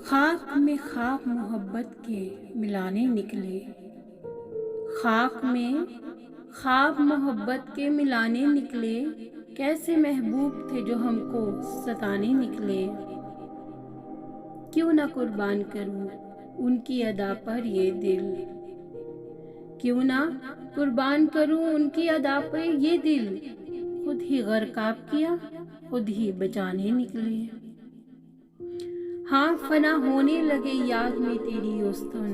खाक में खाक मोहब्बत के मिलाने निकले, खाक में खाक मोहब्बत के मिलाने निकले। कैसे महबूब थे जो हमको सताने निकले। क्यों ना कुर्बान करूं उनकी अदा पर ये दिल, क्यों ना कुर्बान करूं उनकी अदा पर ये दिल। खुद ही गर्काब किया, खुद ही बचाने निकले। हाँ, फना होने लगे याद में तेरी उस्तन,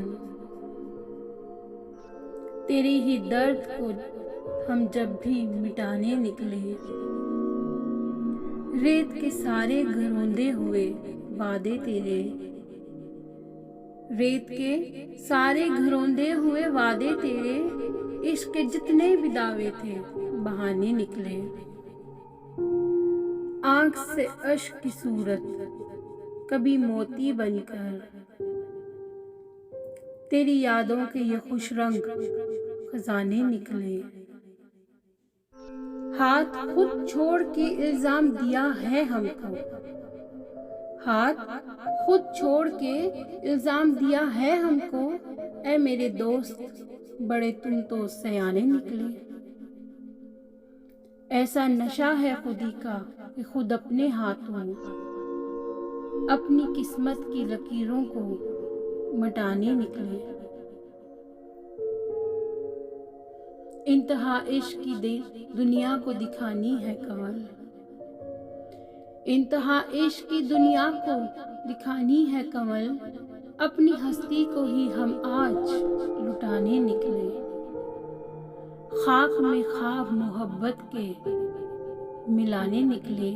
तेरे ही दर्द को हम जब भी मिटाने निकले। रेत के सारे घरौंदे हुए वादे तेरे, रेत के सारे घरौंदे हुए वादे तेरे। इश्क के जितने भी दावे थे बहाने निकले। आंख से अश्क की सूरत कभी मोती बनकर, तेरी यादों के ये खुश रंग खजाने निकले। हाथ खुद छोड़ के इल्जाम दिया है हमको, हाथ खुद छोड़ के इल्जाम दिया है हमको। ऐ मेरे दोस्त बड़े तुम तो सयाने निकले। ऐसा नशा है खुदी का कि खुद अपने हाथों अपनी किस्मत की लकीरों को मिटाने निकले। इंतहा इश्क की दुनिया को दिखानी है कमल, इंतहा इश्क की दुनिया को दिखानी है कमल। अपनी हस्ती को ही हम आज लुटाने निकले। खाक में ख्वाब मोहब्बत के मिलाने निकले।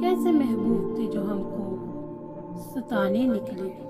कैसे महबूब थे जो हमको सताने निकले।